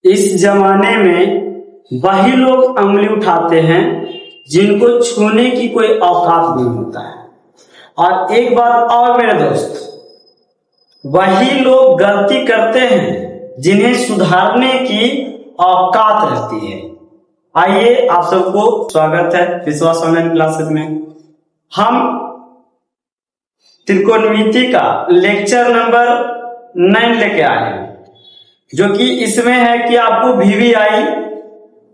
इस जमाने में वही लोग उंगली उठाते हैं जिनको छूने की कोई औकात नहीं होता है। और एक बात और मेरे दोस्त, वही लोग गलती करते हैं जिन्हें सुधारने की औकात रहती है। आइए, आप सबको स्वागत है विश्वास ऑनलाइन क्लासेस में। हम त्रिकोणमिति का लेक्चर नंबर 9 लेके आए हैं, जो कि इसमें है कि आपको VVI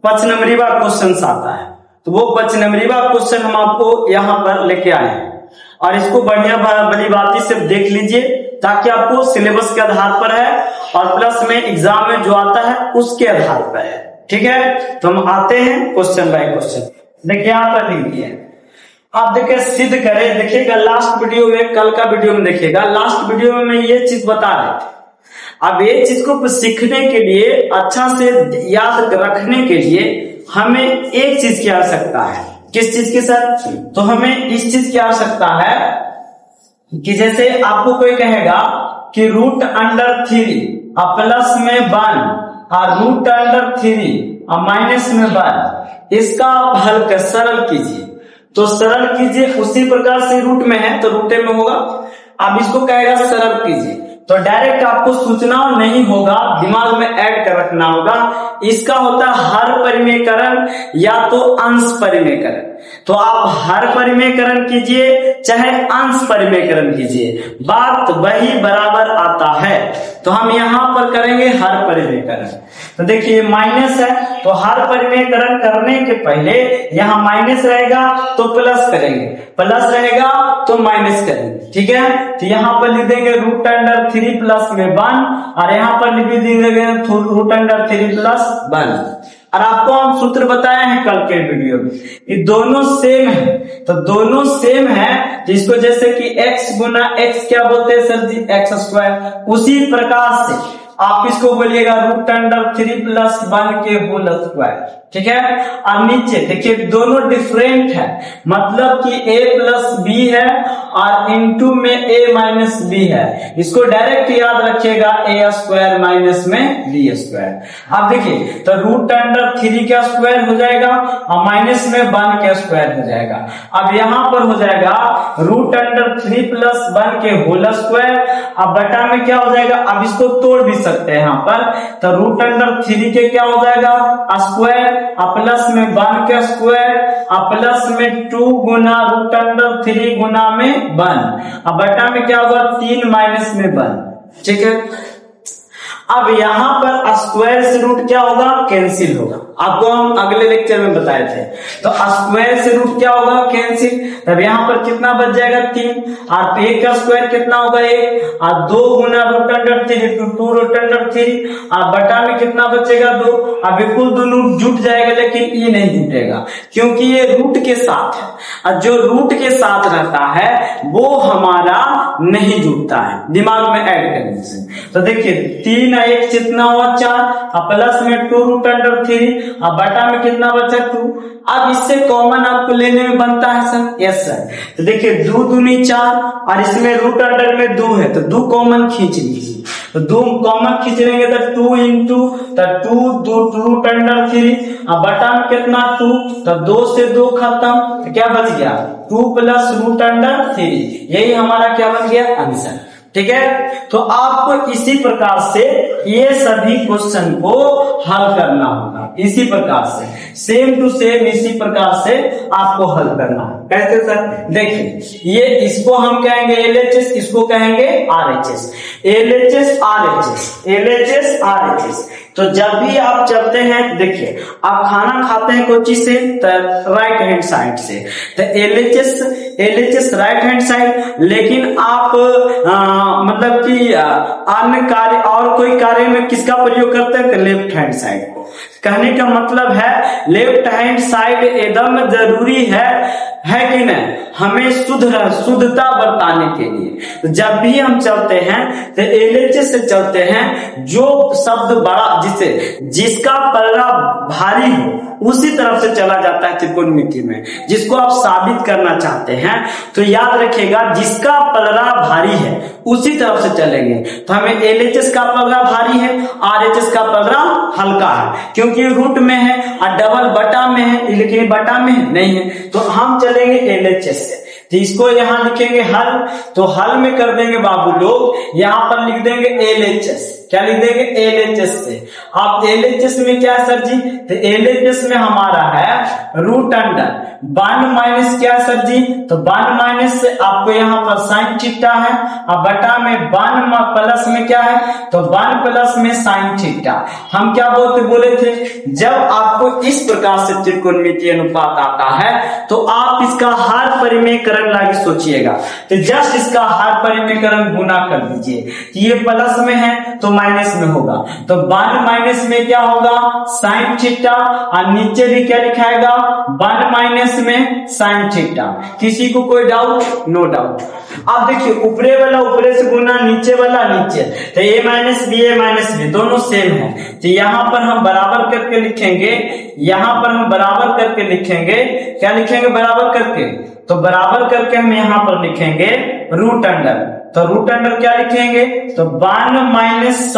5 नंबरीवा क्वेश्चन आता है। तो वो 5 नंबरीवा क्वेश्चन हम आपको यहाँ पर लेके आए हैं और इसको बढ़िया भली बाती से देख लीजिए, ताकि आपको सिलेबस के आधार पर है और प्लस में एग्जाम में जो आता है उसके आधार पर है। ठीक है, तो हम आते हैं क्वेश्चन बाय क्वेश्चन। देखिए यहाँ पर लिख दिया, आप देखिए सिद्ध करें। देखिएगा लास्ट वीडियो में, कल का वीडियो में देखिएगा, लास्ट वीडियो में मैं ये चीज बता रहा था। अब ये चीज को सीखने के लिए, अच्छा से याद रखने के लिए हमें एक चीज की आवश्यकता है। किस चीज की सर? तो हमें इस चीज की आवश्यकता है कि जैसे आपको कोई कहेगा कि √3 और प्लस में 1 और √3 और माइनस में 1, इसका आप हल कर सरल कीजिए। तो सरल कीजिए, उसी प्रकार से रूट में है तो रूटे में होगा। अब इसको कहेगा सरल कीजिए, तो डायरेक्ट आपको सूचना नहीं होगा, दिमाग में ऐड कर रखना होगा। इसका होता है हर परिमेयकरण या तो अंश परिमेयकरण। तो आप हर परिमेयकरण कीजिए चाहे अंश परिमेयकरण कीजिए, बात वही बराबर आता है। तो हम यहाँ पर करेंगे हर परिमेयकरण। तो देखिए माइनस है, तो हर परिमेयकरण करने के पहले यहाँ माइनस रहेगा तो प्लस करेंगे, प्लस रहेगा तो माइनस करेंगे। ठीक है, तो यहाँ पर लिख देंगे √3 प्लस में 1 और यहाँ पर लिख देंगे √3 प्लस 1। और आपको हम सूत्र बताए हैं कल के वीडियो में, ये दोनों सेम है। तो दोनों सेम है, तो इसको जैसे कि x गुना x क्या बोलते हैं सर जी? x²। उसी प्रकार से आप इसको बोलिएगा √3 प्लस 1 के होल स्क्वायर। ठीक है, और नीचे देखिए दोनों डिफरेंट है, मतलब कि a प्लस b है और इनटू में a माइनस b है। इसको डायरेक्ट याद रखिएगा, a² माइनस में b²। अब देखिए तो √3 का स्क्वायर हो जाएगा और माइनस में 1 का स्क्वायर हो जाएगा। अब यहाँ पर हो जाएगा √3 प्लस 1 के होल स्क्वायर। अब बटा में क्या हो जाएगा? अब इसको तोड़ भी सकते हैं यहाँ पर, तो √3 के क्या हो जाएगा? स्क्वायर प्लस में 1 का स्क्वायर प्लस में 2 गुना √3 गुना में 1, अब बटा में क्या होगा? 3 माइनस में 1। ठीक है, अब यहाँ पर स्क्वायर से रूट क्या होगा? कैंसिल होगा। आपको हम अगले लेक्चर में बताए थे। तो स्क्वायर से रूट क्या होगा? कैंसिल। तब यहाँ पर कितना बच जाएगा? 3 और 1 का स्क्वायर कितना होगा? 1 और 2 गुना √3 2 √3 और बटा में कितना बचेगा? 2। अब बिल्कुल दोनों जुट जाएगा, लेकिन ये नहीं जुटेगा क्योंकि ये रूट के साथ है, और जो रूट के साथ रहता है वो हमारा नहीं जुटता है, दिमाग में ऐड करने से। तो देखिए 3 और 1 कितना हुआ? 4 प्लस में 2 √3 और बटा में कितना बचा? 2। अब इससे कॉमन आपको लेने में बनता है सर? Yes sir. तो देखिए 2 दूनी 4 और इसमें √अंडर में 2 है, तो 2 कॉमन खींच लीजिए। तो 2 कॉमन खींच लेंगे तो 2 इंटू 2 √3 और बटा में कितना? 2, तो 2 से 2 खत्म, तो क्या बच गया? 2 प्लस √3। यही हमारा क्या बन गया? आंसर। ठीक है, तो आपको इसी प्रकार से ये सभी क्वेश्चन को हल करना होगा, इसी प्रकार से सेम टू सेम इसी प्रकार से आपको हल करना है। कैसे सर? देखिए ये इसको हम कहेंगे LHS, इसको कहेंगे RHS। LHS RHS LHS। तो जब भी आप चलते हैं, देखिए आप खाना खाते हैं कोई चीज से, तो राइट हैंड साइड से, तो LHS राइट हैंड साइड। लेकिन आप मतलब कि अन्य कार्य और कोई कार्य में किसका प्रयोग करते हैं? तो लेफ्ट हैंड साइड को। कहने का मतलब है लेफ्ट हैंड साइड एकदम जरूरी है कि नहीं, हमें शुद्धता बरताने के लिए। तो जब भी हम चलते हैं तो LHS से चलते हैं, जो शब्द बड़ा जिसका पलड़ा भारी हो उसी तरफ से चला जाता है त्रिकोणमिति में। जिसको आप साबित करना चाहते हैं तो याद रखिएगा, जिसका पलड़ा भारी है उसी तरफ से चलेंगे। तो हमें LHS का पलड़ा भारी है, RHS का पलड़ा हल्का है, क्योंकि रूट में है और डबल बटा में है, लेकिन बटा में नहीं है, तो हम चलेंगे LHS से। तो इसको यहां लिखेंगे हल, तो हल में कर देंगे बाबू लोग, यहां पर लिख देंगे LHS। क्या लिख देंगे? LHS से। आप LHS में क्या है सर जी? तो LHS में हमारा है रूट अंडर 1 माइनस क्या सर जी? तो 1 माइनस से आपको यहाँ पर साइन थीटा है और बटा में 1 प्लस में क्या है? तो 1 प्लस में साइन थीटा। हम क्या बोले थे, जब आपको इस प्रकार से त्रिकोणमितीय अनुपात आता है तो आप इसका हर परिमेयकरण लाके सोचिएगा। तो जस्ट इसका हर परिमेयकरण गुना कर दीजिए। ये प्लस में है तो माइनस में होगा, तो 1 माइनस में क्या होगा? साइन थीटा, और नीचे भी क्या लिखाएगा? 1 माइनस में साइन थीटा। किसी को कोई डाउट? No doubt. अब देखिए, ऊपरे वाला ऊपरे से गुना, नीचे वाला नीचे, तो a माइनस बी दोनों सेम है। तो यहाँ पर हम बराबर करके लिखेंगे, यहाँ पर हम बराबर करके लिखेंगे। क्या लिखेंगे? बराबर करके, तो बराबर करके हम यहाँ पर लिखेंगे रूट अंडर। तो रूट अंडर क्या लिखेंगे? तो 1 माइनस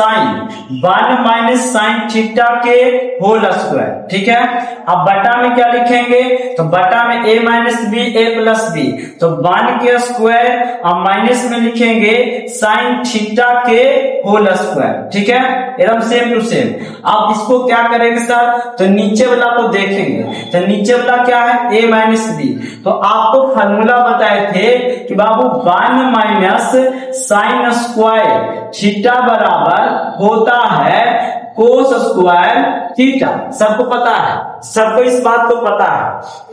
साइन थीटा के होल स्क्वायर। ठीक है, अब बटा में क्या लिखेंगे? तो बटा में a minus b a plus b, तो 1 के स्क्वायर और माइनस में लिखेंगे साइन थीटा के होल स्क्वायर। ठीक है, एकदम सेम टू सेम। अब इसको क्या करेंगे सर? तो नीचे वाला को देखेंगे, तो नीचे वाला क्या है? a minus b. तो आपको फॉर्मूला बताए थे कि बाबू 1 माइनस साइन स्क्वायर थीटा बराबर होता है कोस स्क्वायर थीटा। सबको पता है, सबको इस बात को पता है।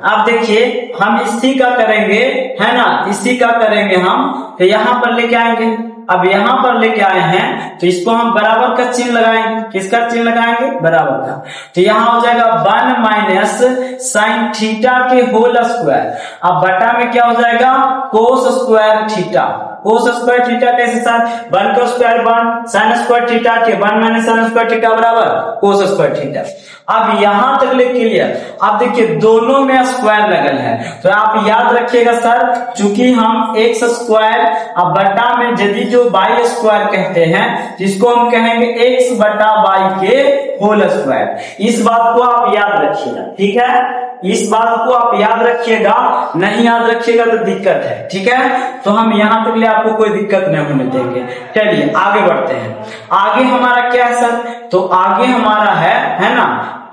अब देखिए, हम इसी का करेंगे, है ना, इसी का करेंगे हम। तो यहां पर लेके आएंगे, अब यहां पर लेके आए हैं तो इसको हम बराबर का चिन्ह लगाएंगे। किसका चिन्ह लगाएंगे? बराबर का। तो यहां हो जाएगा 1 माइनस साइन थीटा के होल स्क्वायर, अब बटा में क्या हो जाएगा? Cos square theta. Cos square theta कैसे साथ? 1 का स्क्वायर 1, साइन स्क्वायर थीटा के 1 माइनस साइन स्क्वायर थीटा बराबर कोस स्क्वायर थीटा। अब यहां तक ले क्लियर। अब देखिए, दोनों में स्क्वायर लगल है, तो आप याद रखिएगा सर, चूंकि हम एक्स स्क्वायर अब बटा में यदि जो वाई स्क्वायर कहते हैं, जिसको हम कहेंगे x बटा वाई के होल स्क्वायर। इस बात को आप याद रखिएगा। ठीक है, इस बात को आप याद रखिएगा, नहीं याद रखिएगा तो दिक्कत है। ठीक है, तो हम यहाँ तक ले आपको कोई दिक्कत नहीं होने देंगे। चलिए आगे बढ़ते हैं। आगे हमारा क्या है सर? तो आगे हमारा है ना,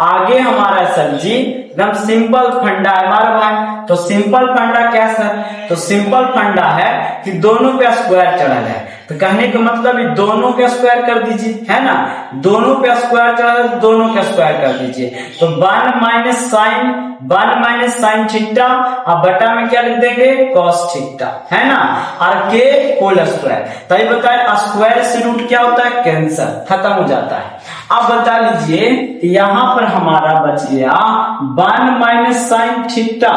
आगे हमारा सर जी एकदम सिंपल फंडा है हमारा भाई। तो सिंपल फंडा क्या सर? तो सिंपल फंडा है कि दोनों पे स्क्वायर चढ़ल है। तो कहने का मतलब दोनों के स्क्वायर कर दीजिए, है ना, दोनों पे स्क्वायर चढ़ल है, दोनों के स्क्वायर कर दीजिए। तो 1 माइनस साइन थीटा, अब बटा में क्या लिख देंगे? कॉस थीटा, है ना, और के होल स्क्वायर। तभी बताए स्क्वायर से रूट क्या होता है? कैंसर, खत्म हो जाता है। अब बता लीजिए, यहाँ पर हमारा बच गया 1 माइनस साइन थीटा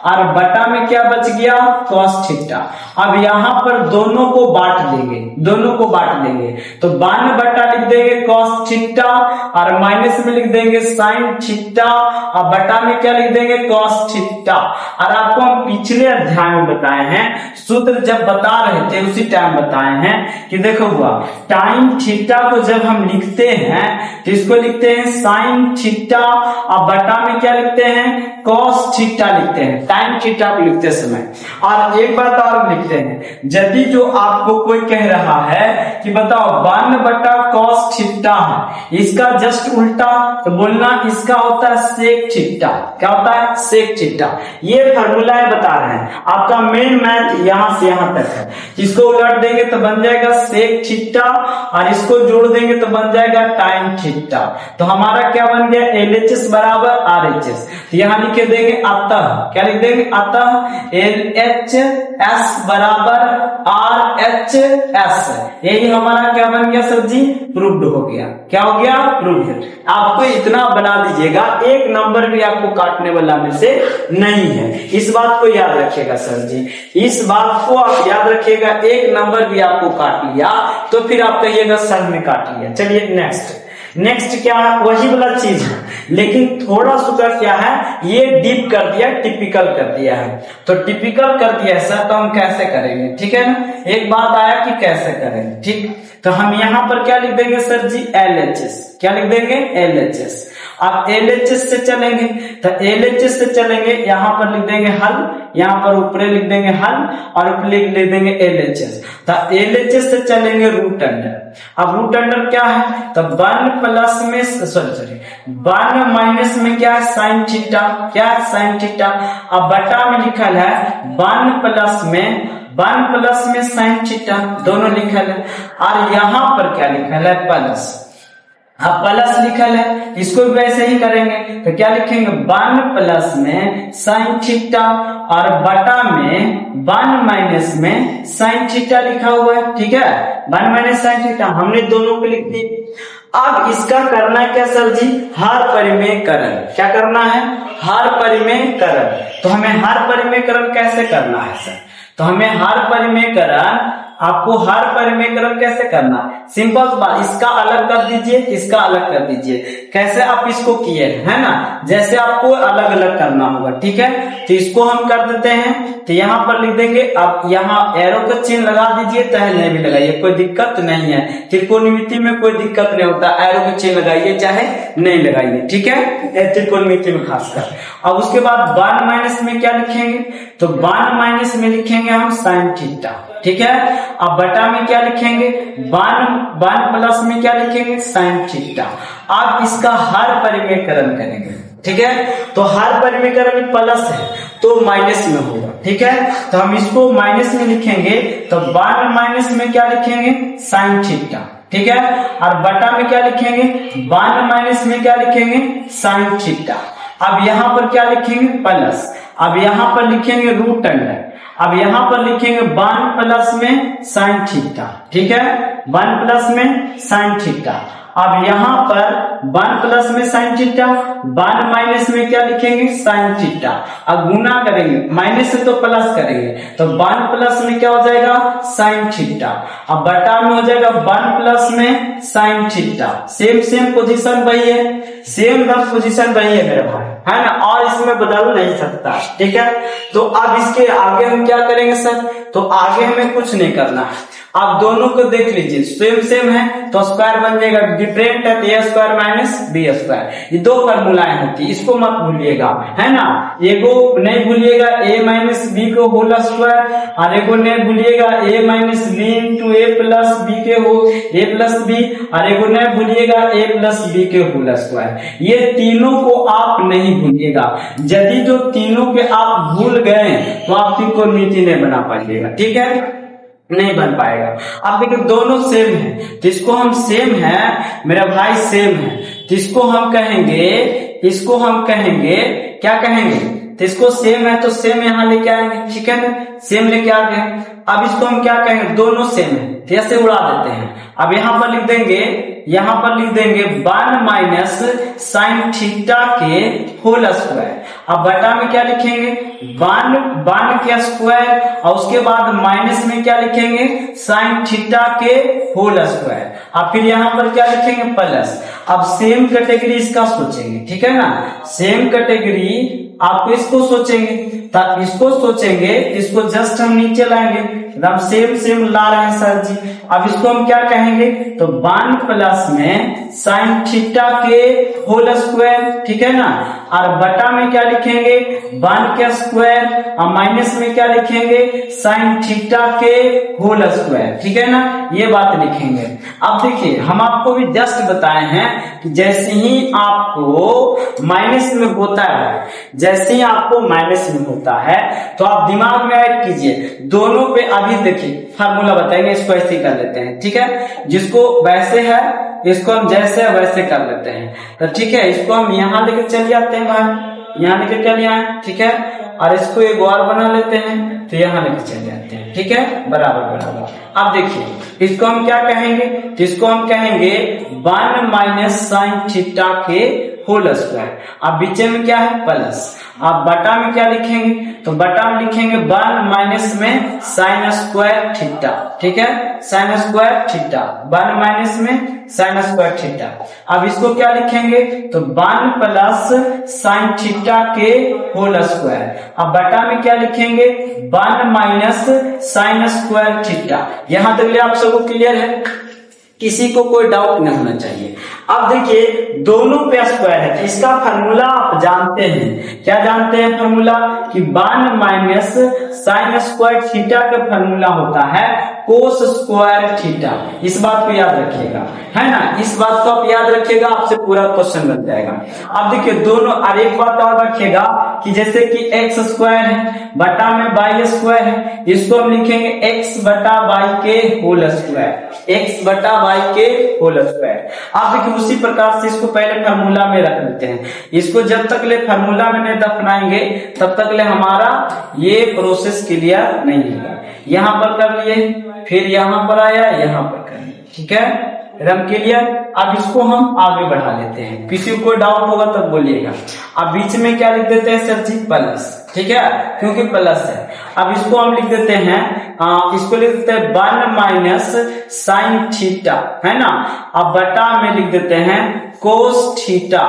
और बटा में क्या बच गया? Cos theta. अब यहाँ पर दोनों को बांट देंगे, दोनों को बांट देंगे, तो 1 बटा लिख देंगे कॉस थीटा और माइनस में लिख देंगे साइन थीटा और बटा में क्या लिख देंगे? Cos theta. और आपको हम पिछले अध्याय में बताए हैं, सूत्र जब बता रहे थे उसी टाइम बताए हैं कि देखो हुआ टाइम थीटा को जब हम लिखते हैं तो इसको लिखते हैं साइन थीटा और बटा में क्या लिखते हैं? कॉस थीटा लिखते हैं टाइम थीटा को लिखते समय। और एक बात और लिखते हैं, यदि जो आपको कोई कह रहा है कि बताओ 1 बटा कॉस थीटा है, इसका जस्ट उल्टा तो बोलना इसका होता है सेक थीटा। क्या होता है? Sec theta. ये फॉर्मूला बता रहे हैं, आपका मेन मैथ यहां से यहां तक है। इसको उलट देंगे तो बन जाएगा सेक थीटा और इसको जोड़ देंगे तो बन जाएगा टाइम थीटा। तो हमारा क्या बन गया, LHS बराबर RHS। तो यहाँ लिखे देंगे अतः, क्या लिख देंगे, अतः LHS बराबर RHS। यही हमारा क्या बन गया सर जी, प्रूव्ड हो गया। क्या हो गया, प्रूव्ड। आपको इतना बना दीजिएगा, एक नंबर भी आपको काटने वाला में से नहीं है। इस बात को याद रखिएगा सर जी, इस बात को आप याद रखिएगा, एक नंबर भी आपको काट लिया तो फिर आप कहिएगा सर में काट लिया। चलिए नेक्स्ट क्या है, वही वाला चीज है, लेकिन थोड़ा सा क्या है, ये डीप कर दिया, टिपिकल कर दिया है। तो टिपिकल कर दिया सर, तो हम कैसे करेंगे, ठीक है ना। एक बात आया कि कैसे करेंगे, ठीक। तो हम यहाँ पर क्या लिख देंगे सर जी, LHS। क्या लिख देंगे, LHS। अब LHS से चलेंगे, तो LHS से चलेंगे, यहाँ पर लिख देंगे हल, यहाँ पर ऊपर लिख देंगे हल, और ऊपर लिख देंगे LHS। तो LHS से चलेंगे रूट अंडर। अब रूट अंडर क्या है, तो 1 प्लस में सॉरी 1 माइनस में क्या है, साइन थीटा। क्या है, साइन थीटा। अब बटा में लिखल है 1 प्लस में साइन थीटा, दोनों लिखल है। और यहाँ पर क्या लिखल है, प्लस। अब प्लस लिखल है, इसको भी वैसे ही करेंगे। तो क्या लिखेंगे, 1 प्लस में साइन थीटा, और बटा में 1 माइनस में साइन थीटा लिखा हुआ है, ठीक है। 1 माइनस साइन थीटा हमने दोनों को लिख दी। अब इसका करना है क्या सर जी, हर परिमेयकरण। क्या करना है, हर परिमेयकरण। तो हमें हर परिमेयकरण कैसे करना है सर, तो हमें हर परिमेयकरण, आपको हर परिमेयकरण कैसे करना है, सिंपल बात, इसका अलग कर दीजिए, इसका अलग कर दीजिए। कैसे आप इसको किए है ना, जैसे आपको अलग अलग करना होगा, ठीक है। तो इसको हम कर देते हैं, तो यहाँ पर लिख देंगे, आप यहाँ एरो का चिन्ह लगा दीजिए, चाहे नहीं भी लगाइए, कोई दिक्कत नहीं है। त्रिकोणमिति में कोई दिक्कत नहीं होता, एरो का चिन्ह लगाइए चाहे नहीं लगाइए, ठीक है, त्रिकोणमिति में खासकर। अब उसके बाद 1 माइनस में क्या लिखेंगे, तो 1 माइनस में लिखेंगे हम साइन थीटा, ठीक है। अब बटा में क्या लिखेंगे, 1 प्लस में क्या लिखेंगे, साइन थीटा। अब इसका हर परिमेयकरण करेंगे, ठीक है। तो हर परिमेयकरण में प्लस है तो माइनस में होगा, ठीक है। तो हम इसको माइनस में लिखेंगे, तो 1 माइनस में क्या लिखेंगे, साइन थीटा, ठीक है। और बटा में क्या लिखेंगे, 1 माइनस में क्या लिखेंगे, साइन थीटा। अब यहाँ पर क्या लिखेंगे, प्लस। अब यहाँ पर लिखेंगे रूट अंडर। अब यहाँ पर लिखेंगे 1 प्लस में साइन थीटा, ठीक है, 1 प्लस में साइन थीटा। अब यहाँ पर 1 प्लस में साइन थीटा, 1 माइनस में क्या लिखेंगे, साइन थीटा। अब गुना करेंगे, माइनस से तो प्लस करेंगे, तो 1 प्लस में क्या हो जाएगा, साइन थीटा। अब बटा में हो जाएगा 1 प्लस में साइन थीटा। सेम पोजीशन वही है, सेम पोजीशन वही है मेरे भाई, है ना, और इसमें बदल नहीं सकता, ठीक है। तो अब इसके आगे हम क्या करेंगे सर, तो आगे हमें कुछ नहीं करना है। आप दोनों को देख लीजिए, सेम है तो स्क्वायर बन जाएगा, डिफरेंट है तो ए स्क्वायर माइनस बी स्क्वायर। ये दो फॉर्मूलाएं होती है, इसको मत भूलिएगा, है ना। एगो नहीं भूलिएगा ए माइनस बी को होल स्क्वायर, और एगो नहीं भूलिएगा ए माइनस बी इंटू ए प्लस बी के हो ए प्लस बी, और एगो नहीं भूलिएगा ए प्लस बी के होल स्क्वायर। ये तीनों को आप नहीं भूलिएगा। यदि जो तीनों के आप भूल गए तो आप त्रिकोणमिति नहीं बना पाइएगा, ठीक है, नहीं बन पाएगा। अब देखिए दोनों सेम है, तो इसको हम सेम है मेरा भाई, सेम है, तो इसको हम कहेंगे क्या कहेंगे, तो इसको सेम है तो सेम यहाँ लेके आएंगे, ठीक है ना, सेम लेके आ गए। अब इसको हम क्या कहेंगे, दोनों सेम है, जैसे उड़ा देते हैं। अब यहाँ पर लिख देंगे 1 माइनस साइन थीटा के होल स्क्वायर। अब बटा में क्या लिखेंगे, 1 के स्क्वायर, और उसके बाद माइनस में क्या लिखेंगे, साइन थीटा के होल स्क्वायर। अब फिर यहाँ पर क्या लिखेंगे, प्लस। अब सेम कैटेगरी इसका सोचेंगे, ठीक है ना, सेम कैटेगरी आपको इसको सोचेंगे, तब इसको सोचेंगे, इसको जस्ट हम नीचे लाएंगे, हम सेम ला रहे हैं सर जी। अब इसको हम क्या कहेंगे, तो 1 प्लस में साइन थीटा के होल स्क्वायर, ठीक है ना, और बटा में क्या लिखेंगे, 1 के स्क्वायर, और माइनस में क्या लिखेंगे, साइन थीटा के होल स्क्वायर, ठीक है ना, ये बात लिखेंगे। अब देखिए हम आपको भी जस्ट बताए हैं कि जैसे ही आपको माइनस में होता है, जैसे ही आपको माइनस में होता है तो आप दिमाग में ऐड कीजिए दोनों पे। अभी देखिए फार्मूला बताएंगे, इसको ऐसे ही कर लेते हैं, ठीक है, जिसको वैसे है इसको हम जैसे वैसे कर लेते हैं। तो ठीक है, इसको हम यहाँ लेके चले जाते हैं भाई, यहाँ लेके चले आए, ठीक है, और इसको एक और बना लेते हैं, तो यहाँ लेके चले जाते हैं, ठीक है, बराबर बराबर। अब देखिए इसको हम क्या कहेंगे, तो इसको हम कहेंगे 1 माइनस साइन थीटा के होल स्क्वायर। अब बीच में क्या है प्लस, अब बटा में क्या लिखेंगे, तो बटा में लिखेंगे 1 माइनस में साइन स्क्वायर थीटा, ठीक है, साइन स्क्वायर थीटा, 1 माइनस में साइन स्क्वायर थीटा। अब इसको क्या लिखेंगे, तो 1 प्लस साइन थीटा के होल स्क्वायर। अब बटा में क्या लिखेंगे 1 माइनस साइन स्क्वायर थीटा। यहां तक आप सबको क्लियर है, किसी को कोई डाउट नहीं होना चाहिए। अब देखिए दोनों पे स्क्वायर है, इसका फार्मूला आप जानते हैं, क्या जानते हैं फार्मूला, कि 1 माइनस साइन स्क्वायर थीटा का फार्मूला होता है कोस स्क्वायर थीटा। इस बात को याद रखिएगा, है ना, इस बात को आप याद रखिएगा, आपसे पूरा क्वेश्चन बन जाएगा। अब देखिए दोनों, और एक बात और रखिएगा कि जैसे कि एक्स स्क्वायर है बटा में वाई स्क्वायर है, इसको हम लिखेंगे एक्स बटा वाई के होल स्क्वायर, एक्स बटा वाई के होल स्क्वायर। आप देखिए उसी प्रकार से इसको पहले फार्मूला में रख लेते हैं, इसको जब तक ले फार्मूला में नहीं दफनाएंगे तब तक ले हमारा ये प्रोसेस क्लियर नहीं होगा। यहाँ पर कर लिए, फिर यहाँ पर आया, यहाँ पर कर लिए, ठीक है, रम क्लियर। अब इसको हम आगे बढ़ा लेते हैं, किसी को कोई डाउट होगा तब बोलिएगा। अब बीच में क्या लिख देते हैं सर जी, प्लस, ठीक है, क्योंकि प्लस है। अब इसको हम लिख देते हैं, इसको लिख देते हैं 1 माइनस साइन थीटा, है ना, अब बटा में लिख देते हैं कोस थीटा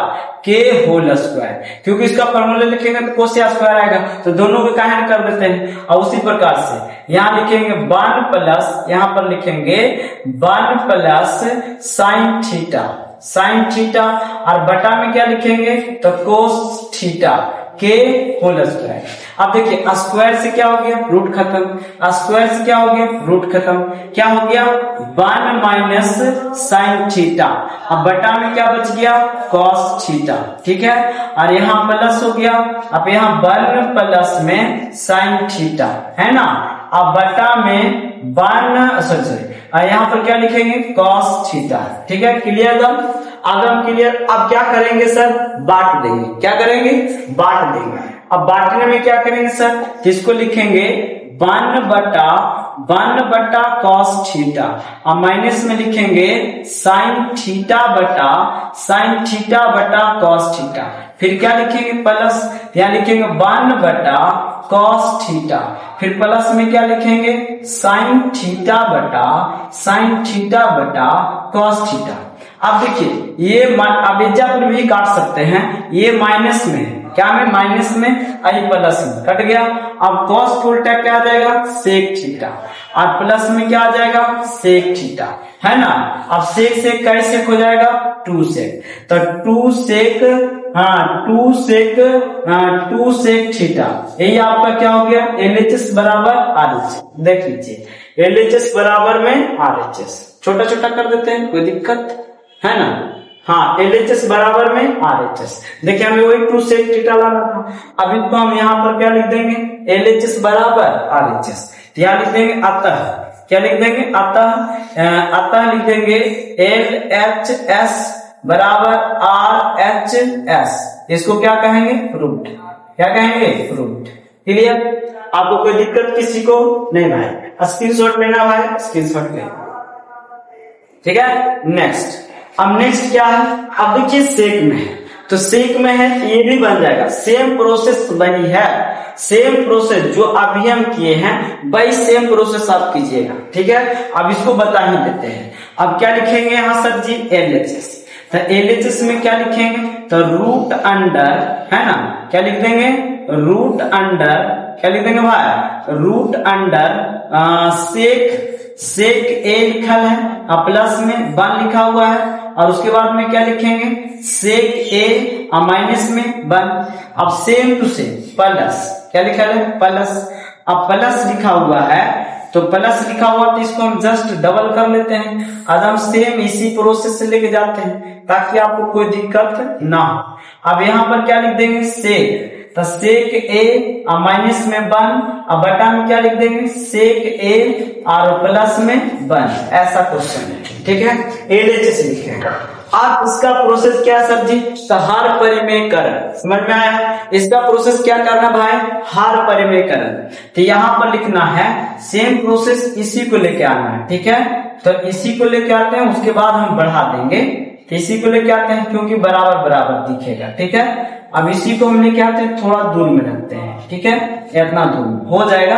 के होल स्क्वायर, क्योंकि इसका फॉर्मूला लिखेंगे तो कोस स्क्वायर आएगा, तो दोनों को काहे कर देते हैं। और उसी प्रकार से यहाँ लिखेंगे 1 प्लस, यहाँ पर लिखेंगे 1 plus sine theta, sine theta, और बटा में क्या लिखेंगे, तो कोस थीटा के होल स्क्वायर। अब देखिए स्क्वायर से क्या हो गया, रूट खत्म, स्क्वायर से क्या हो गया, रूट खत्म, क्या हो गया 1 माइनस साइन थीटा, अब बटा में क्या बच गया कॉस थीटा, ठीक है, और यहाँ प्लस हो गया, अब यहाँ 1 प्लस में साइन थीटा, है ना, अब बटा में 1 सॉरी यहाँ पर क्या लिखेंगे कॉस थीटा, ठीक है, क्लियर एकदम, आगम क्लियर। अब क्या करेंगे सर, बांट देंगे, क्या करेंगे, बांट देंगे। अब बांटने में क्या करेंगे सर, किसको लिखेंगे 1 बटा कॉस थीटा, अब माइनस में लिखेंगे साइन थीटा बटा कॉस थीटा, फिर क्या लिखेंगे प्लस, यहाँ लिखेंगे 1 बटा कॉस थीटा, फिर प्लस में क्या लिखेंगे साइन थीटा बटा कॉस थीटा। अब देखिए ये अब जब भी काट सकते हैं, ये माइनस में, क्या में माइनस में, आई प्लस में कट गया। अब कॉस का उल्टा क्या आ जाएगा सेक थीटा, और प्लस में क्या आ जाएगा सेक थीटा, है ना। अब सेक से कैसे हो जाएगा 2 सेक, तो 2 सेक थीटा, यही आपका क्या हो गया LHS बराबर RHS। देख लीजिए LHS बराबर में RHS, छोटा छोटा कर देते हैं, कोई दिक्कत है ना, हाँ LHS बराबर में RHS। देखिए हमें वही 2 सेक थीटा लाना था। अब इनको हम यहाँ पर क्या लिख देंगे LHS बराबर RHS, तो यहाँ लिख देंगे अतः, क्या लिख देंगे अतः लिख देंगे LHS बराबर RHS, इसको क्या कहेंगे प्रूव्ड, क्या कहेंगे प्रूव्ड, क्लियर। आपको कोई दिक्कत किसी को नहीं भाई, स्क्रीनशॉट लेना भाई, स्क्रीनशॉट लेना, ठीक है। नेक्स्ट, अब नेक्स्ट क्या है, अब देखिए सेक में है, तो सेक में है तो ये भी बन जाएगा, सेम प्रोसेस बनी है, सेम प्रोसेस जो अभी हम किए हैं वही सेम प्रोसेस आप कीजिएगा, ठीक है। अब इसको बता ही देते हैं। अब क्या लिखेंगे यहाँ सर जी LHS, तो LHS में क्या लिखेंगे, तो रूट अंडर, है ना, क्या लिख देंगे रूट अंडर, क्या लिख देंगे भाई रूट अंडर सेक ए लिखा है, प्लस में 1 लिखा हुआ है, और उसके बाद में क्या लिखेंगे सेक ए माइनस में 1। अब सेम टू सेम प्लस, क्या लिखा है प्लस, अब प्लस लिखा हुआ है, तो प्लस लिखा हुआ तो इसको हम जस्ट डबल कर लेते हैं। आज हम सेम इसी प्रोसेस से लेके जाते हैं ताकि आपको कोई दिक्कत ना हो। अब यहाँ पर क्या लिख देंगे सेक, तो सेक ए माइनस में 1 अब बटा में क्या लिख देंगे सेक ए और प्लस में 1। ऐसा क्वेश्चन है, ठीक है, LHS लिखेगा। अब इसका प्रोसेस क्या है सर जी, हर परिमेयकरण, समझ में आया। इसका प्रोसेस क्या करना भाई, हर परिमेयकरण। तो यहाँ पर लिखना है सेम प्रोसेस, इसी को लेके आना है, ठीक है। तो इसी को लेके आते हैं, उसके बाद हम बढ़ा देंगे। तो इसी को लेके आते हैं क्योंकि बराबर बराबर दिखेगा, ठीक है। अब इसी को हम लेके आते हैं, थोड़ा दूर में रखते हैं, ठीक है, इतना दूर हो जाएगा।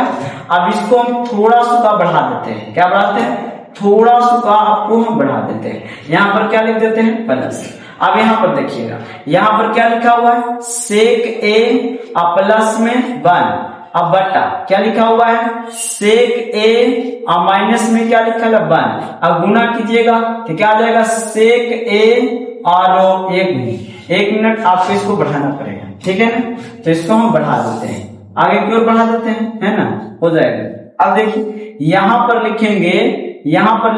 अब इसको हम थोड़ा सा बढ़ा देते हैं, क्या बढ़ाते हैं, थोड़ा सा आपको हम बढ़ा देते हैं। यहाँ पर क्या लिख देते हैं प्लस। अब यहाँ पर देखिएगा, यहाँ पर क्या लिखा हुआ है सेक ए प्लस में 1 अब बटा क्या लिखा हुआ है सेक ए माइनस में क्या लिखा है 1। अब गुना कीजिएगा तो क्या आ जाएगा सेक ए और 1 मिनट आपको इसको बढ़ाना पड़ेगा, ठीक है ना। तो इसको हम बढ़ा देते हैं, आगे की ओर बढ़ा देते हैं, है ना, हो जाएगा। अब देखिए यहाँ पर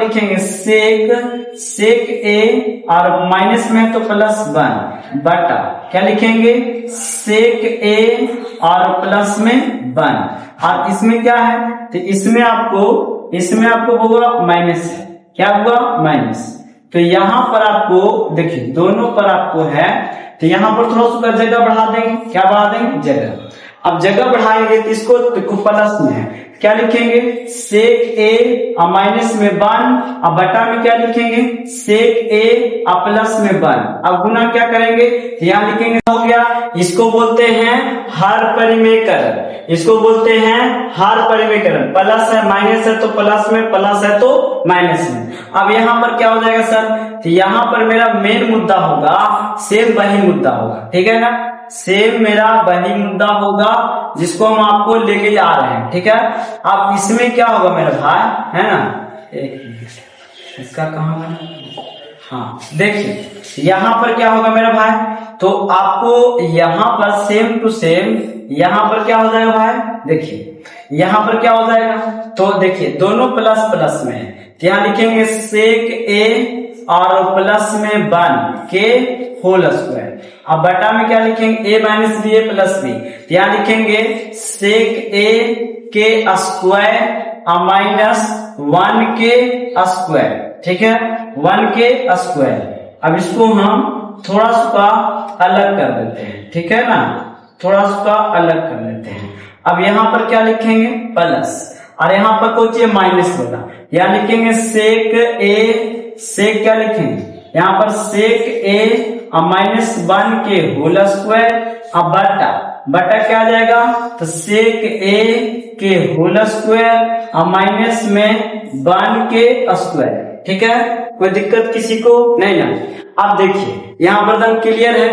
लिखेंगे सेक ए और माइनस में तो प्लस 1 बटा क्या लिखेंगे सेक ए और प्लस में 1। और इसमें क्या है, तो इसमें आपको होगा माइनस, क्या हुआ माइनस। तो यहाँ पर आपको देखिए दोनों पर आपको है, तो यहाँ पर थोड़ा सा जगह बढ़ा देंगे, क्या बढ़ा देंगे जगह। अब जगह बढ़ाएंगे तो इसको प्लस में है, क्या लिखेंगे सेक ए माइनस में 1 अब बटा में क्या लिखेंगे सेक ए प्लस में 1। अब गुना क्या करेंगे, यहाँ लिखेंगे, हो गया। इसको बोलते हैं हर परिमेयकरण, इसको बोलते हैं हर परिमेयकरण। प्लस है माइनस है तो प्लस में, प्लस है तो माइनस में। अब यहाँ पर क्या हो जाएगा सर, तो यहाँ पर मेरा मेन मुद्दा होगा सेम वही मुद्दा होगा, ठीक है ना, सेम मेरा वही मुद्दा होगा जिसको हम आपको लेके जा रहे हैं, ठीक है। अब इसमें क्या होगा मेरा भाई, है ना, एक मिनट इसका कहाँ बना, हाँ देखिए यहाँ पर क्या होगा मेरा भाई, तो आपको यहाँ पर सेम टू सेम यहाँ पर क्या हो जाएगा भाई, देखिए यहाँ पर क्या हो जाएगा, तो देखिए दोनों प्लस प्लस में, तो यहाँ लिखेंगे सेक ए और प्लस में 1 के होल स्क्वायर। अब बटा में क्या लिखेंगे a minus b a plus b, तो यहाँ लिखेंगे सेक ए के स्क्वायर माइनस 1 के स्क्वायर, ठीक है, 1 के स्क्वायर। अब इसको हम थोड़ा सा अलग कर देते हैं, ठीक है ना, थोड़ा सा अलग कर लेते हैं। अब यहाँ पर क्या लिखेंगे प्लस, और यहाँ पर कोई चीज माइनस होगा, यहाँ लिखेंगे सेक ए, सेक क्या लिखेंगे यहाँ पर सेक ए माइनस 1 के होल स्क्वायर। अब बटा क्या आ जाएगा, तो सेक ए के होल स्क्वायर माइनस में 1 के स्क्वायर, ठीक है। कोई दिक्कत किसी को नहीं ना। अब देखिए यहाँ पर एकदम क्लियर है।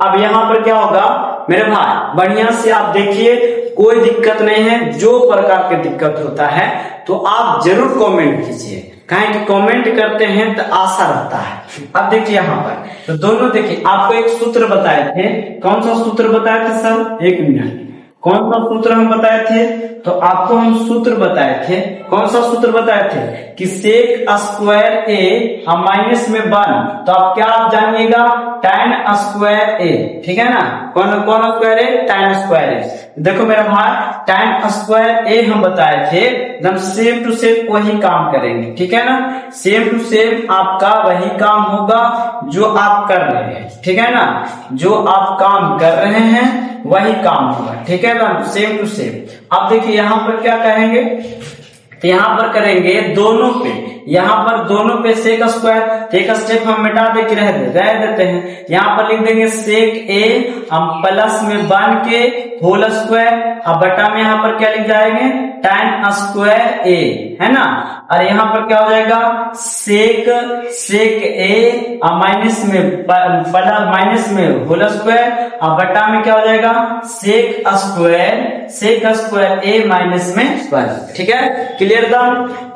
अब यहाँ पर क्या होगा मेरे भाई, बढ़िया से आप देखिए, कोई दिक्कत नहीं है। जो प्रकार की दिक्कत होता है तो आप जरूर कमेंट कीजिए, कहें कि कमेंट करते हैं तो आशा रहता है। अब देखिए यहाँ पर तो दोनों देखिए, आपको एक सूत्र बताए थे, कौन सा सूत्र बताए थे सर, एक मिनट, कौन सा सूत्र हम बताए थे, तो आपको हम सूत्र बताए थे, कौन सा सूत्र बताए थे कि सेक स्क्वायर ए माइनस में 1, तो आप क्या आप जानिएगा tan स्क्वायर ए, ठीक है ना, कौन स्क्वायर है tan स्क्वायर ए। देखो मेरा भाई tan स्क्वायर ए हम बताए थे, एकदम सेम टू सेम वही काम करेंगे, ठीक है ना, सेम टू सेम आपका वही काम होगा जो आप कर रहे हैं, ठीक है ना, जो आप काम कर रहे हैं वही काम होगा, ठीक है ना, सेम टू सेम। अब देखिए यहाँ पर क्या करेंगे, तो यहाँ पर करेंगे दोनों पे, यहाँ पर दोनों पे सेक स्क्वायर, एक स्टेप हम मिटा दे के रह देते हैं। यहाँ पर लिख देंगे सेक ए हम प्लस में 1 के होल स्क्वायर, अब बटा में यहाँ पर क्या लिख जाएंगे tan स्क्वायर ए, है ना, और यहाँ पर क्या हो जाएगा सेक ए माइनस में होल स्क्वायर, अब बटा में क्या हो जाएगा सेक स्क्वायर ए माइनस में स्क्वायर, ठीक है, क्लियर था।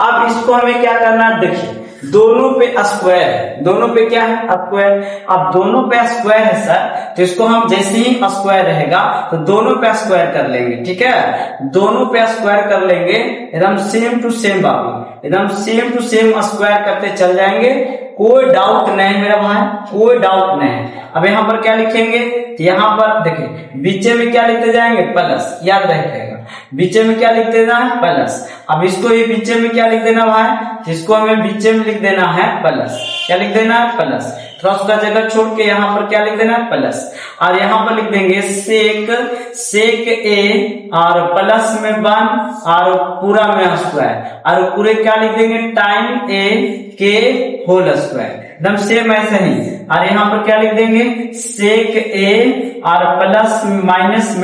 अब इसको हमें क्या करना है, देखिए दोनों पे स्क्वायर है, दोनों पे क्या है स्क्वायर। अब दोनों पे स्क्वायर है सर, तो इसको हम जैसे ही स्क्वायर रहेगा तो दोनों पे स्क्वायर कर लेंगे, ठीक है, दोनों पे स्क्वायर कर लेंगे, एकदम सेम टू सेम बाबू, एकदम सेम टू सेम स्क्वायर करते चल जाएंगे। कोई डाउट नहीं मेरा भाई, कोई डाउट नहीं। अब यहाँ पर क्या लिखेंगे, यहाँ पर देखिए बीचे में क्या लिखते जाएंगे, प्लस, याद रखिएगा बीचे में क्या लिख देना है, प्लस। अब इसको ये बीचे में क्या लिख देना भाई, इसको हमें बीचे में लिख देना है प्लस। क्या लिख देना है, प्लस। थोड़ा उसका जगह छोड़ के यहाँ पर क्या लिख देना है, प्लस। और यहाँ पर लिख देंगे सेक ए और प्लस में 1 और पूरा में स्क्वायर, और पूरे क्या लिख देंगे, टाइम ए के होल स्क्वायर, एकदम सेम ऐसे ही। और यहाँ पर क्या लिख देंगे, सेक ए और प्लस माइनस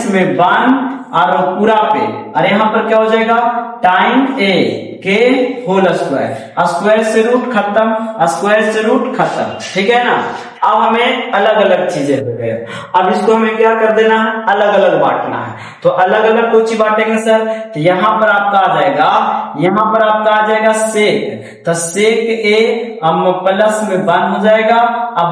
में 1 और पूरा पे, और यहाँ पर क्या हो जाएगा, टाइम ए के होल स्क्वायर, स्क्वायर से रूट खत्म, स्क्वायर से रूट खत्म, ठीक है ना। अब हमें अलग अलग चीजें हो गए, अब इसको हमें क्या कर देना है, अलग अलग बांटना है। तो अलग अलग कौन सी बांटेंगे सर, तो यहाँ पर आपका आ जाएगा, सेक, तो सेक ए अब प्लस में 1 हो जाएगा, अब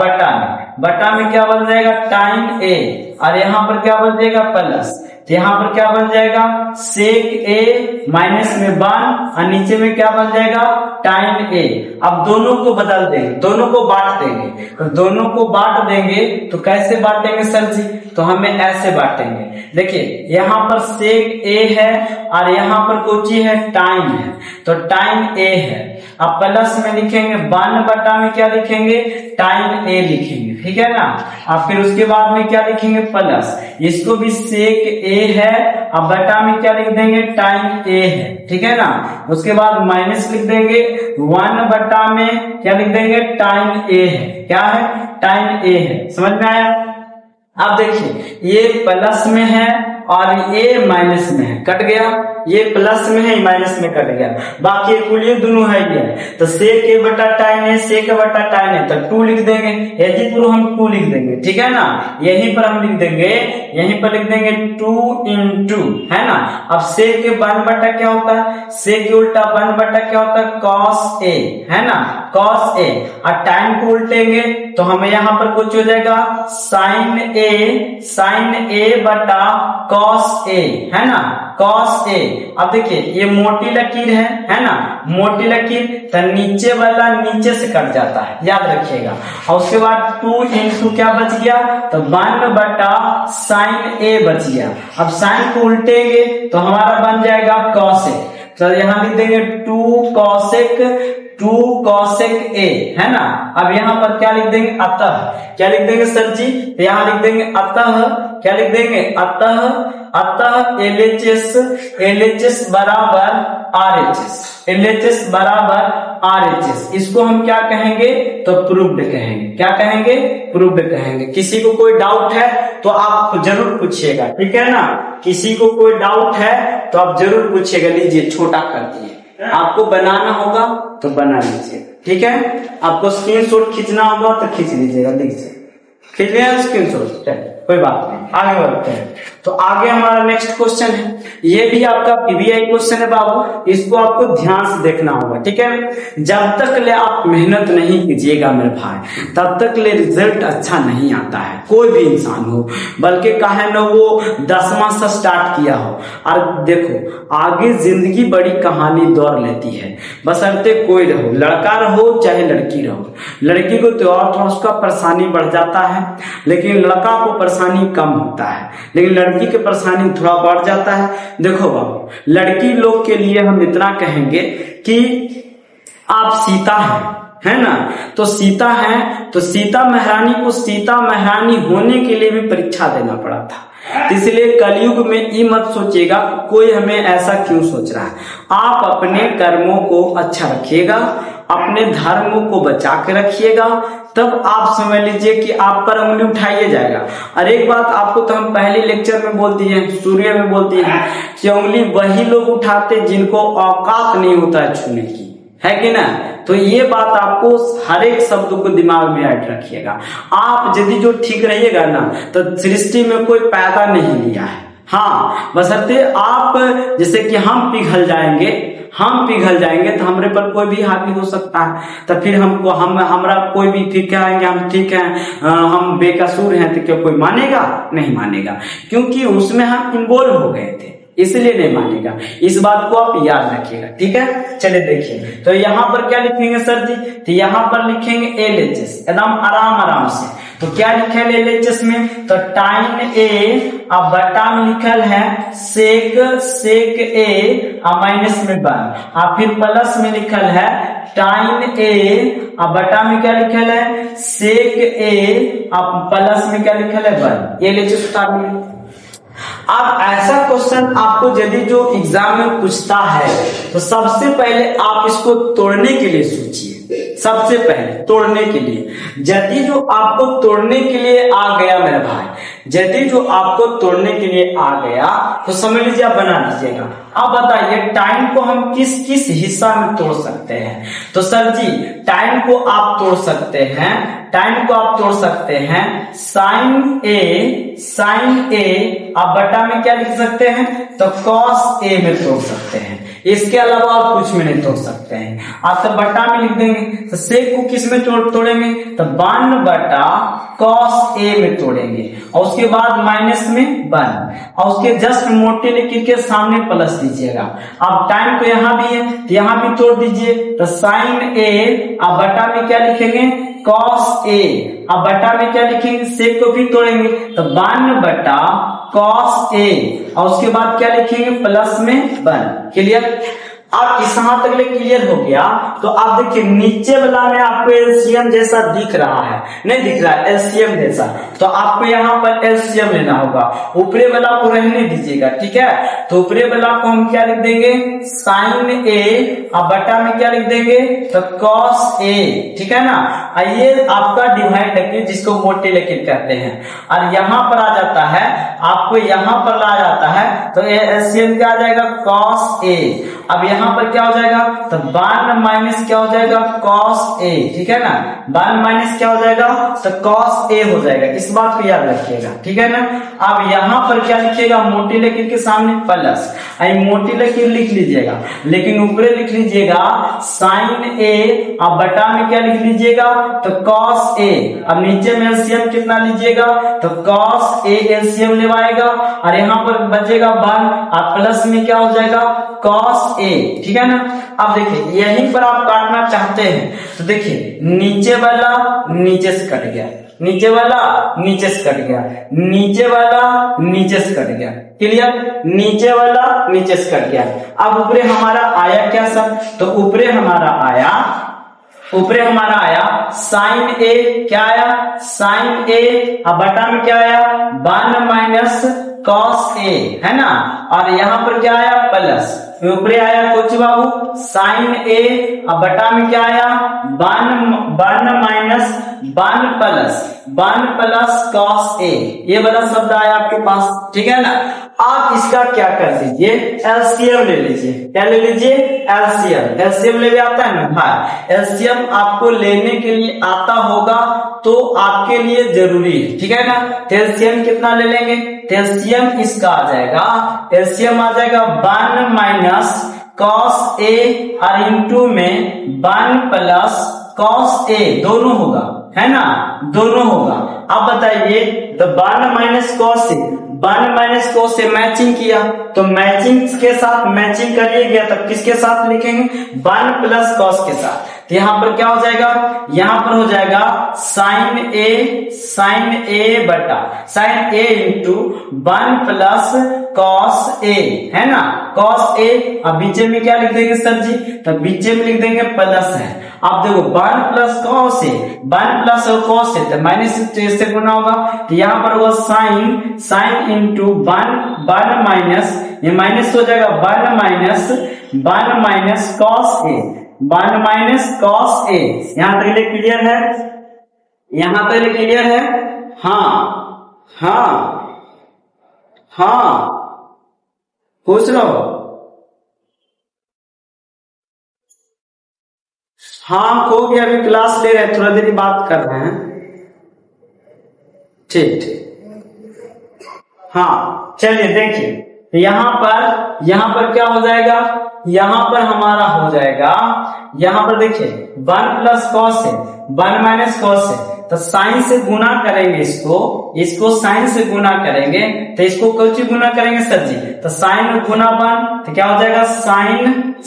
बटा में क्या बन जाएगा, टाइम ए, और यहाँ पर क्या बन जाएगा, प्लस। तो यहाँ पर क्या बन जाएगा, सेक ए माइनस में 1 और नीचे में क्या बन जाएगा, टाइम ए। अब दोनों को बदल देंगे, दोनों को बांट देंगे। तो दोनों को बांट देंगे तो कैसे बांटेंगे सर जी, तो हमें ऐसे बांटेंगे। देखिए यहाँ पर सेक ए है और यहाँ पर कोची है, टाइम है, तो टाइम ए है। अब प्लस में लिखेंगे 1 बटा में क्या लिखेंगे, टाइम ए लिखेंगे, ठीक है ना। अब फिर उसके बाद में क्या लिखेंगे, प्लस, इसको भी सेक ए है, अब बटा में क्या लिख देंगे, टाइम ए है, ठीक है ना। उसके बाद माइनस लिख देंगे, 1 बटा में क्या लिख देंगे, टाइम ए है, क्या है, टाइम ए है। समझ में आया। अब देखिए ये प्लस में है और ये माइनस में है, कट गया, ये प्लस में है माइनस में कट गया, बाकी कुल ये दोनों है ये। तो सेक ए बटा टाइम है, सेक बटा टाइम है, तो 2 लिख देंगे, यही पर हम 2 लिख देंगे, ठीक है ना। यहीं पर हम लिख देंगे, यहीं पर लिख देंगे 2 into, है ना। अब सेक के 1 बटा क्या होता है, सेक के उल्टा 1 बटा क्या होता है, कॉस ए, है ना, कॉस ए। और टाइम को उल्टेंगे तो हमें यहाँ पर कुछ हो जाएगा, साइन ए बटा कॉस ए, है ना, कॉस ए। अब देखिए ये मोटी लकीर है ना, मोटी लकीर, तो नीचे वाला नीचे से कट जाता है, याद रखिएगा। और उसके बाद 2 into क्या बच गया, तो 1 बटा साइन ए बच गया। अब साइन को उल्टेंगे तो हमारा बन जाएगा कॉस ए, तो यहाँ लिख देंगे 2 cosec ए, है ना। अब यहाँ पर क्या लिख देंगे, अतः, क्या लिख देंगे सर जी, तो यहाँ लिख देंगे अतः, क्या लिख देंगे, अतः LHS बराबर RHS, इसको हम क्या कहेंगे, तो प्रूव्ड कहेंगे। क्या कहेंगे, प्रूव्ड कहेंगे। किसी को कोई डाउट है तो आप जरूर पूछिएगा, ठीक है ना। किसी को कोई डाउट है तो आप जरूर पूछिएगा। लीजिए छोटा कर दिए, आपको बनाना होगा तो बना लीजिए, ठीक है। आपको स्क्रीनशॉट खींचना होगा तो खींच लीजिएगा, लीजिए, खींच लिया स्क्रीनशॉट, कोई बात नहीं, आगे बढ़ते हैं। तो आगे हमारा नेक्स्ट क्वेश्चन है, ये भी आपका पीबीआई क्वेश्चन है बाबू, इसको आपको ध्यान से देखना होगा, ठीक है। जब तक ले आप मेहनत नहीं कीजिएगा मेरे भाई, तब तक ले रिजल्ट अच्छा नहीं आता है, कोई भी इंसान हो, बल्कि कहे न वो 10वां से स्टार्ट किया हो। और देखो आगे जिंदगी बड़ी कहानी दौड़ लेती है, बशर्ते कोई रहो, लड़का रहो चाहे लड़की रहो। लड़की को तो और थोड़ा उसका परेशानी बढ़ जाता है, लेकिन लड़का को परेशानी कम होता है, लेकिन लड़की की परेशानी थोड़ा बढ़ जाता है। देखो बाबू, लड़की लोग के लिए हम इतना कहेंगे कि आप सीता है ना, तो सीता है, तो सीता महारानी को सीता महारानी होने के लिए भी परीक्षा देना पड़ा था। इसलिए कलयुग में ये मत सोचिएगा कोई हमें ऐसा क्यों सोच रहा है। आप अपने कर्मों को अच्छा रखिएगा, अपने धर्मों को बचा के रखिएगा, तब आप समझ लीजिए कि आप पर उंगली उठाइए जाएगा। और एक बात आपको तो हम पहले लेक्चर में बोल दिए, सूर्य में बोल दिए कि उंगली वही लोग उठाते जिनको औकात नहीं होता है छूने की, है कि ना। तो ये बात आपको हर एक शब्द को दिमाग में ऐड रखिएगा। आप यदि जो ठीक रहिएगा ना, तो सृष्टि में कोई पैदा नहीं लिया है। हाँ, बशर्ते आप, जैसे कि हम पिघल जाएंगे तो हमरे पर कोई भी हावी हो सकता है, तो फिर हमको हमरा कोई भी फिर कहेंगे हम ठीक है, हम बेकसूर हैं, तो क्या कोई मानेगा, नहीं मानेगा, क्योंकि उसमें हम इन्वॉल्व हो गए थे। इसलिए नहीं मानेगा। इस बात को आप याद रखिएगा, ठीक है। चलिए देखिए, तो यहाँ पर क्या लिखेंगे सर जी, तो यहाँ पर लिखेंगे LHS, एकदम आराम से। तो क्या लिखा है LHS में, तो टाइन ए अब बटा में लिखल है सेक ए अब माइनस में 1 और फिर प्लस में लिखल है टाइन ए अब बटा में क्या लिखल है सेक ए अब प्लस में क्या लिखल है 1। ये LHS उतार लिया। अब ऐसा क्वेश्चन आपको यदि जो एग्जाम में पूछता है तो सबसे पहले आप इसको तोड़ने के लिए सोचिए। सबसे पहले तोड़ने के लिए, यदि जो आपको तोड़ने के लिए आ गया मेरे भाई, यदि जो आपको तोड़ने के लिए आ गया तो समझ लीजिए आप बना लीजिएगा। अब बताइए टाइम को हम किस किस हिस्सा में तोड़ सकते हैं। तो सर जी टाइम को आप तोड़ सकते हैं, टाइम को आप तोड़ सकते हैं साइन ए आप बटा में क्या लिख सकते हैं, तो कॉस ए में तोड़ सकते हैं। इसके अलावा और कुछ में नहीं तोड़ सकते हैं। आप तो बटा में लिख देंगे, तो सेक को किस में तोड़ेंगे, तो 1 बटा कॉस ए में तोड़ेंगे और उसके बाद माइनस में 1 और उसके जस्ट मोटे लिख के सामने प्लस दीजिएगा। अब टाइम तो यहाँ भी है तो यहाँ भी तोड़ दीजिए, तो साइन ए अब बटा में क्या लिखेंगे कॉस ए अब बटा में क्या लिखेंगे सेक को भी तोड़ेंगे, तो 1 बटा कॉस ए और उसके बाद क्या लिखेंगे प्लस में 1। क्लियर। अब इस यहां तक क्लियर हो गया। तो आप देखिए नीचे वाला में आपको एलसीएम जैसा दिख रहा है, नहीं दिख रहा है एलसीएम जैसा, तो आपको यहाँ पर एलसीएम लेना होगा। ऊपरे वाला को रहने दीजिएगा, ठीक है। तो ऊपरे वाला को हम क्या लिख देंगे साइन ए और बटा में क्या लिख देंगे, तो कॉस ए, ठीक है ना। ये आपका डिवाइड लकीर जिसको मोटे लकीर कहते हैं। और यहाँ पर आ जाता है आपको, यहाँ पर ला जाता है तो एलसीएम क्या आ जाएगा कॉस ए। अब यहाँ पर क्या हो जाएगा, तो 1 माइनस क्या हो जाएगा कॉस ए, ठीक है ना। 1 माइनस क्या हो जाएगा, तो कॉस ए हो जाएगा। इस बात को याद रखिएगा, ठीक है ना। अब यहाँ पर क्या लिखिएगा मोटी लकीर के सामने प्लस, मोटी लकीर लिख लीजिएगा, लेकिन ऊपर लिख लीजिएगा साइन ए अब बटा में क्या लिख लीजिएगा, तो कॉस ए। अब नीचे में एलसीएम कितना लीजिएगा, तो कॉस ए एलसीएम लेवाएगा और यहाँ पर बचेगा 1 और प्लस में क्या हो जाएगा कॉस ए, ठीक है ना। अब देखिए यहीं पर आप काटना चाहते हैं तो देखिए नीचे वाला नीचे से कट गया, नीचे वाला नीचे से कट गया, नीचे वाला नीचे से कट गया। क्लियर। नीचे वाला नीचे से कट गया। अब ऊपरे हमारा आया क्या सर, तो ऊपरे हमारा आया साइन ए, क्या आया साइन ए अब बटा में क्या आया 1 माइनस कॉस ए, है ना। और यहाँ पर क्या आया प्लस, ऊपरे आया कोच बाबू साइन ए अब बटा में क्या आया 1 माइनस 1 प्लस कॉस ए। ये वाला शब्द आया आपके पास, ठीक है ना। आप इसका क्या कर दीजिए एलसीएम ले लीजिए। क्या ले लीजिए एलसीएम। एलसीएम ले आता है ना भाई, एलसीएम आपको लेने के लिए आता होगा तो आपके लिए जरूरी है, ठीक है ना। एलसीएम कितना ले लेंगे, एलसीएम इसका आ जाएगा, एलसीएम आ जाएगा 1 माइनस कॉस ए और इंटू में 1 प्लस कॉस ए, दोनों होगा, है ना, दोनों होगा। अब बताइए तो 1 minus cos A, 1 minus cos से मैचिंग किया तो मैचिंग के साथ मैचिंग करिए गया, तब किसके साथ लिखेंगे 1 प्लस कॉस के साथ। तो यहाँ पर क्या हो जाएगा, यहाँ पर हो जाएगा साइन ए बटा sign A into 1 plus cos A, है ना, कॉस ए। अब बीचे में क्या लिख देंगे सर जी, तो बीचे में लिख देंगे प्लस है। अब देखो 1 plus cos A, 1 plus cos A तो माइनस से गुना होगा, तो यहाँ पर वो साइन इंटू 1 माइनस, ये माइनस हो जाएगा 1 minus cos A, 1 minus cos A. यहां तक क्लियर है, यहां तक क्लियर है। हाँ पूछ लो। हाँ को भी अभी क्लास ले रहे हैं, थोड़ा देर बात कर रहे हैं, ठीक। हाँ चलिए देखिए यहाँ पर क्या हो जाएगा, यहाँ पर हमारा हो जाएगा, यहाँ पर देखिए 1 प्लस कॉस है, 1 माइनस कॉस है, तो साइन से गुना करेंगे, इसको साइन से गुना करेंगे, तो इसको कौन सी गुना करेंगे सर जी, तो साइन गुना 1, तो क्या हो जाएगा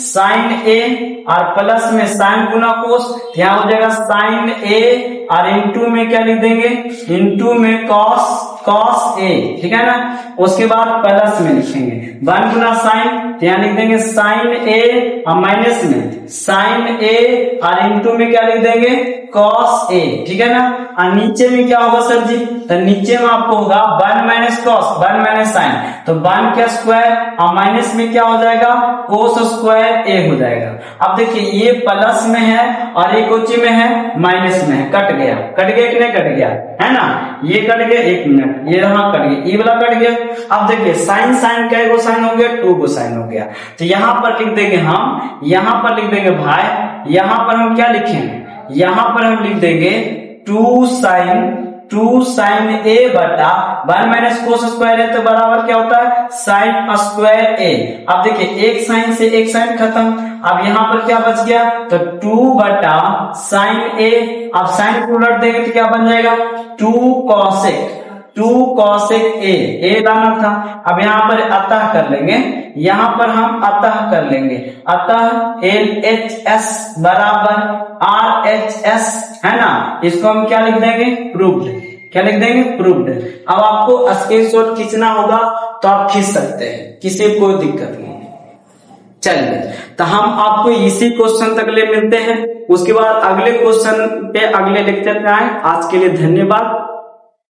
साइन ए, और प्लस में साइन गुना कोस, तो यहाँ हो जाएगा साइन ए, और इंटू में क्या लिख देंगे, इंटू में कॉस ए, ठीक है ना। उसके बाद प्लस में लिखेंगे 1 गुना साइन, तो यहाँ लिख देंगे साइन ए, और माइनस में साइन ए, और इंटू में क्या लिख देंगे कॉस ए, ठीक है ना। और नीचे में क्या होगा सर जी, तो नीचे में आपको होगा 1 माइनस कॉस, 1 माइनस साइन, तो 1 का स्क्वायर, और माइनस में क्या हो जाएगा कोस स्क्वायर ए हो जाएगा। अब देखिए ये प्लस में है और ये कोची में है, माइनस में है, कट गया कि नहीं कट गया, है ना, ये कट गया, 1 मिनट, ये रहा कट गया, ये वाला कट गया। अब देखिए साइन क्या गो साइन हो गया, 2 गो साइन हो गया, तो यहाँ पर लिख देंगे हम, यहाँ पर लिख देंगे भाई, यहाँ पर हम क्या लिखेंगे, यहाँ पर हम लिख देंगे 2 साइन ए बटा 1 माइनस कोस स्क्वायर है, तो बराबर क्या होता है साइन स्क्वायर ए। अब देखिए एक साइन से एक साइन खत्म, अब यहाँ पर क्या बच गया, तो 2 बटा साइन ए, अब साइन को उलट देंगे तो क्या बन जाएगा 2 कॉसेक ए लाना था। अब यहाँ पर अतः कर लेंगे, यहाँ पर हम अतः कर लेंगे, अतः LHS बराबर RHS, है ना, इसको हम क्या लिख देंगे प्रूव्ड, क्या लिख देंगे प्रूव्ड। अब आपको स्क्रीनशॉट खींचना होगा तो आप खींच सकते हैं, किसी को कोई दिक्कत नहीं। चलिए, तो हम आपको इसी क्वेश्चन तक ले मिलते हैं, उसके बाद अगले क्वेश्चन पे अगले लेक्चर पे आए। आज के लिए धन्यवाद।